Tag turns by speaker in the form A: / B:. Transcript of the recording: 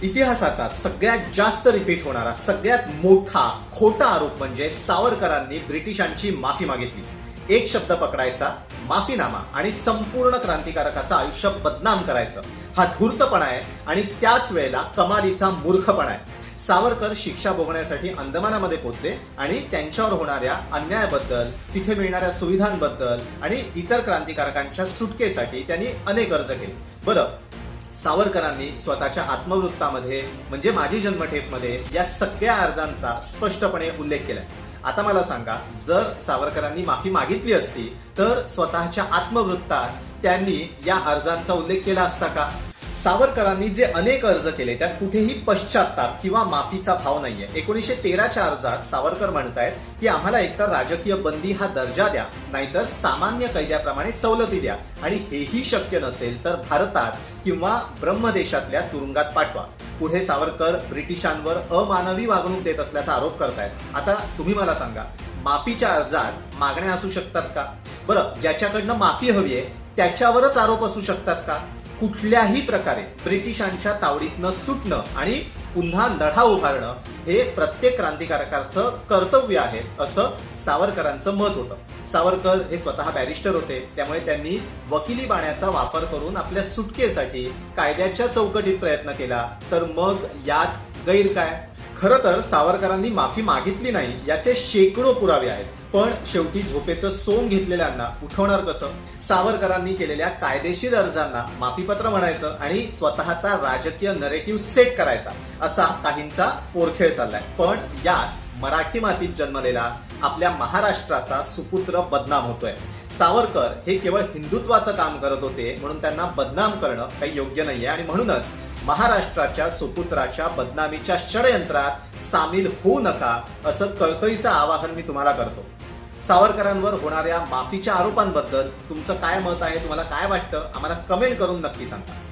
A: इतिहासाचा सगळ्यात जास्त रिपीट होणारा सगळ्यात मोठा खोटा आरोप म्हणजे सावरकरांनी ब्रिटिशांची माफी मागितली। एक शब्द पकडायचा, माफीनामा, आणि संपूर्ण क्रांतिकारकाचं आयुष्य बदनाम करायचं, हा धूर्तपणा आहे आणि त्याच वेळेला कमालीचा मूर्खपणा आहे। सावरकर शिक्षा भोगण्यासाठी अंदमानामध्ये पोहोचले आणि त्यांच्यावर होणाऱ्या अन्यायाबद्दल, तिथे मिळणाऱ्या सुविधांबद्दल आणि इतर क्रांतिकारकांच्या सुटकेसाठी त्यांनी अनेक अर्ज केले। बरं, सावरकरांनी स्वतःच्या आत्मवृत्तामध्ये म्हणजे माझी जन्मठेपमध्ये या सगळ्या अर्जांचा स्पष्टपणे उल्लेख केलाय। आता मला सांगा, जर सावरकरांनी माफी मागितली असती तर स्वतःच्या आत्मवृत्तात त्यांनी या अर्जांचा उल्लेख केला असता का? सावरकरांनी जे अनेक अर्ज केले त्यात कुठेही पश्चात्ताप किंवा माफीचा भाव नाहीये। 1913च्या अर्जात सावरकर म्हणतायत की आम्हाला एकतर राजकीय बंदी हा दर्जा द्या, नाहीतर सामान्य कैद्याप्रमाणे सवलती द्या, आणि हेही शक्य नसेल तर भारतात किंवा ब्रह्मदेशातल्या तुरुंगात पाठवा। पुढे सावरकर ब्रिटिशांवर अमानवी वागणूक देत असल्याचा आरोप करतायत। आता तुम्ही मला सांगा, माफीच्या अर्जात मागण्या असू शकतात का? बरं, ज्याच्याकडनं माफी हवी आहे त्याच्यावरच आरोप असू शकतात का? कुठल्याही प्रकारे ब्रिटिशांच्या तावडीतनं सुटणं आणि पुन्हा लढा उभारणं हे प्रत्येक क्रांतिकारकाचं कर्तव्य आहे, असं सावरकरांचं मत होतं। सावरकर हे स्वतः बॅरिस्टर होते, त्यामुळे त्यांनी वकिली बाण्याचा वापर करून आपल्या सुटकेसाठी कायद्याच्या चौकटीत प्रयत्न केला। तर मग यात गैर काय? खरं तर सावरकरांनी माफी मागितली नाही याचे शेकडो पुरावे आहेत, पण शेवटी झोपेचं सोंग घेतलेल्यांना उठवणार कसं? सावरकरांनी केलेल्या कायदेशीर अर्जांना माफीपत्र म्हणायचं आणि स्वतःचा राजकीय नरेटिव्ह सेट करायचा, असा काहींचा पोरखेळ चाललाय। पण यात मराठी मातीत जन्मलेला आपल्या महाराष्ट्राचा सुपुत्र बदनाम होतोय। सावरकर हे केवळ हिंदुत्वाचं काम करत होते म्हणून त्यांना बदनाम करणं काही योग्य नाहीये, आणि म्हणूनच महाराष्ट्राच्या सुपुत्राच्या बदनामीच्या षडयंत्रात सामील होऊ नका, असं कळकळीचं आवाहन मी तुम्हाला करतो। सावरकरांवर होणाऱ्या माफीच्या आरोपांबद्दल तुमचं काय मत आहे, तुम्हाला काय वाटतं, आम्हाला कमेंट करून नक्की सांगा।